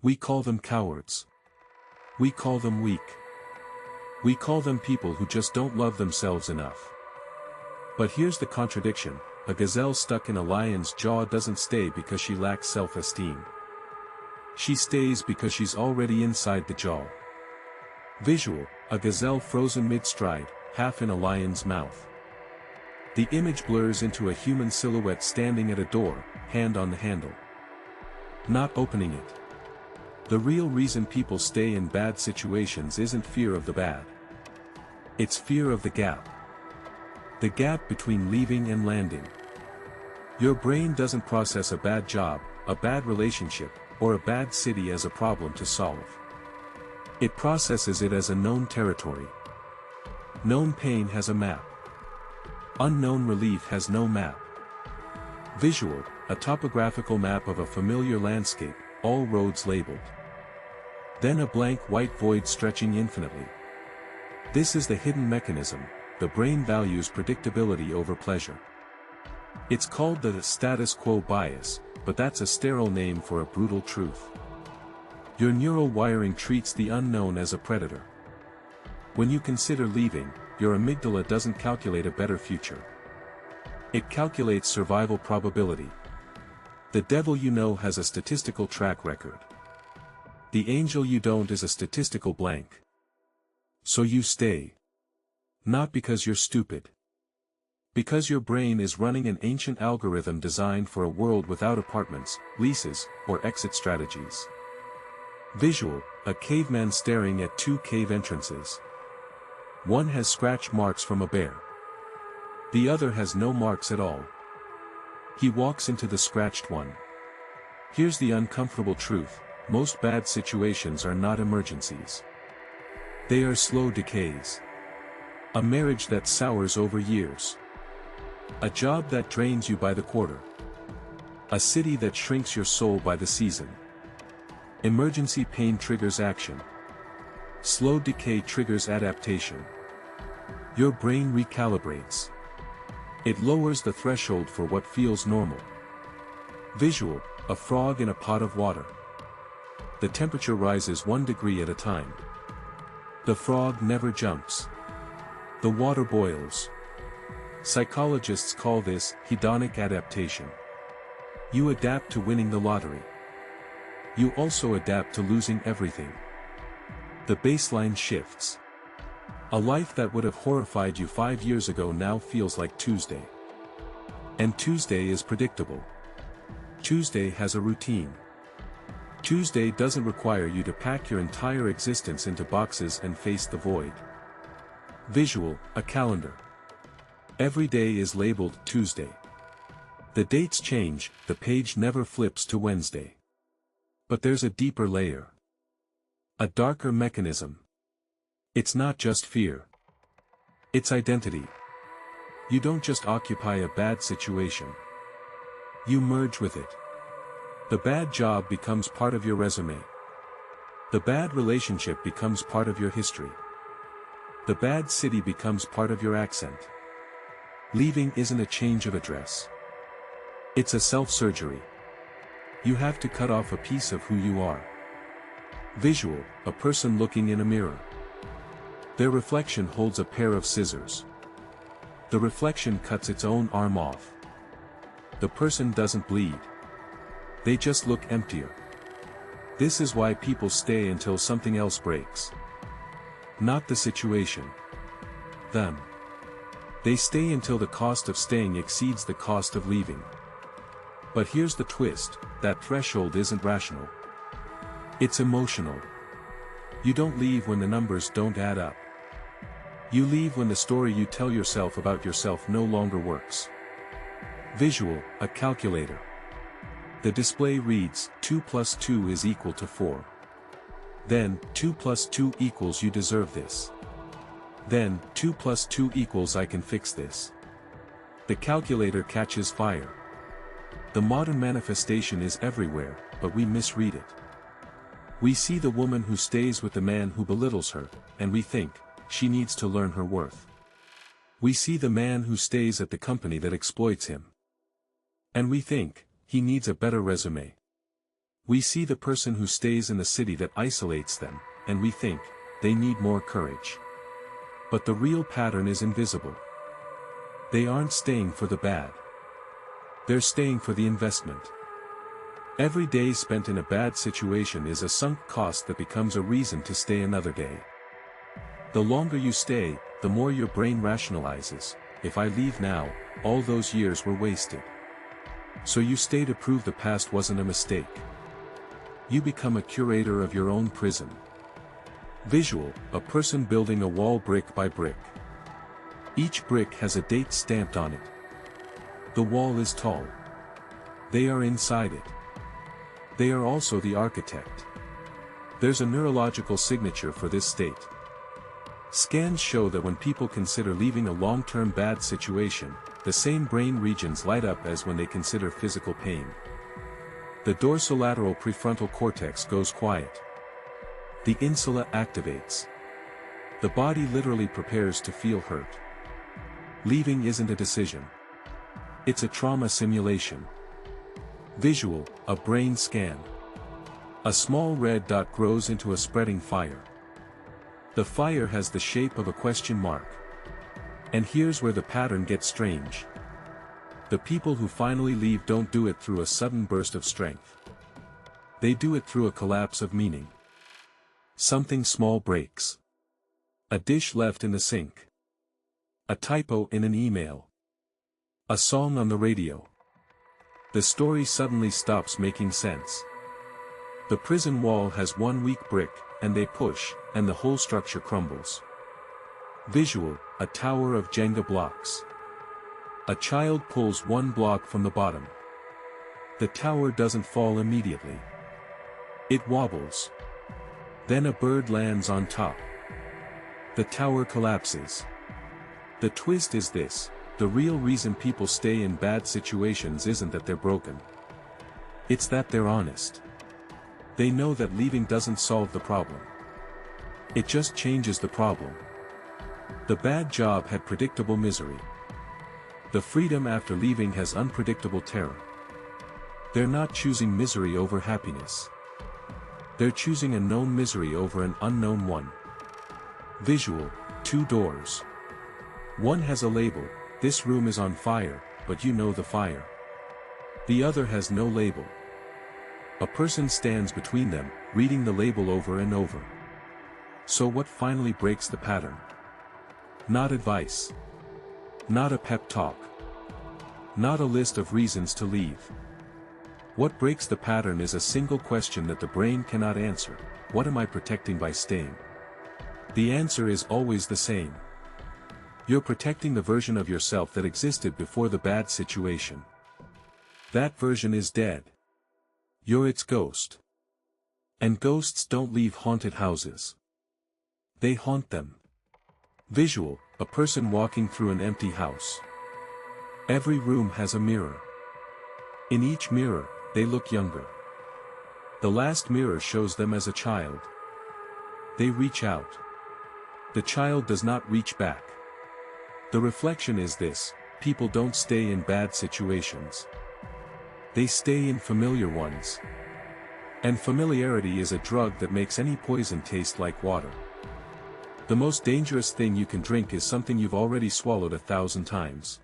We call them cowards. We call them weak. We call them people who just don't love themselves enough. But here's the contradiction: a gazelle stuck in a lion's jaw doesn't stay because she lacks self-esteem. She stays because she's already inside the jaw. Visual: a gazelle frozen mid-stride, half in a lion's mouth. The image blurs into a human silhouette standing at a door, hand on the handle. Not opening it. The real reason people stay in bad situations isn't fear of the bad. It's fear of the gap. The gap between leaving and landing. Your brain doesn't process a bad job, a bad relationship, or a bad city as a problem to solve. It processes it as a known territory. Known pain has a map. Unknown relief has no map. Visual: a topographical map of a familiar landscape, all roads labeled. Then a blank white void stretching infinitely. This is the hidden mechanism: the brain values predictability over pleasure. It's called the status quo bias, but that's a sterile name for a brutal truth. Your neural wiring treats the unknown as a predator. When you consider leaving, your amygdala doesn't calculate a better future. It calculates survival probability. The devil you know has a statistical track record. The angel you don't is a statistical blank. So you stay. Not because you're stupid. Because your brain is running an ancient algorithm designed for a world without apartments, leases, or exit strategies. Visual: a caveman staring at two cave entrances. One has scratch marks from a bear. The other has no marks at all. He walks into the scratched one. Here's the uncomfortable truth: most bad situations are not emergencies. They are slow decays. A marriage that sours over years. A job that drains you by the quarter. A city that shrinks your soul by the season. Emergency pain triggers action. Slow decay triggers adaptation. Your brain recalibrates. It lowers the threshold for what feels normal. Visual: a frog in a pot of water. The temperature rises 1 degree at a time. The frog never jumps. The water boils. Psychologists call this hedonic adaptation. You adapt to winning the lottery. You also adapt to losing everything. The baseline shifts. A life that would have horrified you 5 years ago now feels like Tuesday. And Tuesday is predictable. Tuesday has a routine. Tuesday doesn't require you to pack your entire existence into boxes and face the void. Visual: a calendar. Every day is labeled Tuesday. The dates change, the page never flips to Wednesday. But there's a deeper layer. A darker mechanism. It's not just fear. It's identity. You don't just occupy a bad situation. You merge with it. The bad job becomes part of your resume. The bad relationship becomes part of your history. The bad city becomes part of your accent. Leaving isn't a change of address. It's a self-surgery. You have to cut off a piece of who you are. Visual: a person looking in a mirror. Their reflection holds a pair of scissors. The reflection cuts its own arm off. The person doesn't bleed. They just look emptier. This is why people stay until something else breaks. Not the situation. Them. They stay until the cost of staying exceeds the cost of leaving. But here's the twist: that threshold isn't rational. It's emotional. You don't leave when the numbers don't add up. You leave when the story you tell yourself about yourself no longer works. Visual: a calculator. The display reads, 2 + 2 = 4. Then, 2 + 2 = you deserve this. Then, 2 + 2 = I can fix this. The calculator catches fire. The modern manifestation is everywhere, but we misread it. We see the woman who stays with the man who belittles her, and we think, she needs to learn her worth. We see the man who stays at the company that exploits him. And we think, he needs a better resume. We see the person who stays in the city that isolates them, and we think, they need more courage. But the real pattern is invisible. They aren't staying for the bad. They're staying for the investment. Every day spent in a bad situation is a sunk cost that becomes a reason to stay another day. The longer you stay, the more your brain rationalizes, if I leave now, all those years were wasted. So you stay to prove the past wasn't a mistake. You become a curator of your own prison. Visual, a person building a wall brick by brick. Each brick has a date stamped on it. The wall is tall. They are inside it. They are also the architect. There's a neurological signature for this state. Scans show that when people consider leaving a long-term bad situation, the same brain regions light up as when they consider physical pain. The dorsolateral prefrontal cortex goes quiet. The insula activates. The body literally prepares to feel hurt. Leaving isn't a decision. It's a trauma simulation. Visual, a brain scan. A small red dot grows into a spreading fire. The fire has the shape of a question mark. And here's where the pattern gets strange. The people who finally leave don't do it through a sudden burst of strength. They do it through a collapse of meaning. Something small breaks. A dish left in the sink. A typo in an email. A song on the radio. The story suddenly stops making sense. The prison wall has one weak brick, and they push, and the whole structure crumbles. Visual, a tower of Jenga blocks. A child pulls one block from the bottom. The tower doesn't fall immediately. It wobbles. Then a bird lands on top. The tower collapses. The twist is this: the real reason people stay in bad situations isn't that they're broken. It's that they're honest. They know that leaving doesn't solve the problem. It just changes the problem. The bad job had predictable misery. The freedom after leaving has unpredictable terror. They're not choosing misery over happiness. They're choosing a known misery over an unknown one. Visual, two doors. One has a label, "This room is on fire," but you know the fire. The other has no label. A person stands between them, reading the label over and over. So what finally breaks the pattern? Not advice. Not a pep talk. Not a list of reasons to leave. What breaks the pattern is a single question that the brain cannot answer: what am I protecting by staying? The answer is always the same. You're protecting the version of yourself that existed before the bad situation. That version is dead. You're its ghost. And ghosts don't leave haunted houses. They haunt them. Visual, a person walking through an empty house. Every room has a mirror. In each mirror, they look younger. The last mirror shows them as a child. They reach out. The child does not reach back. The reflection is this: people don't stay in bad situations. They stay in familiar ones. And familiarity is a drug that makes any poison taste like water. The most dangerous thing you can drink is something you've already swallowed 1,000 times.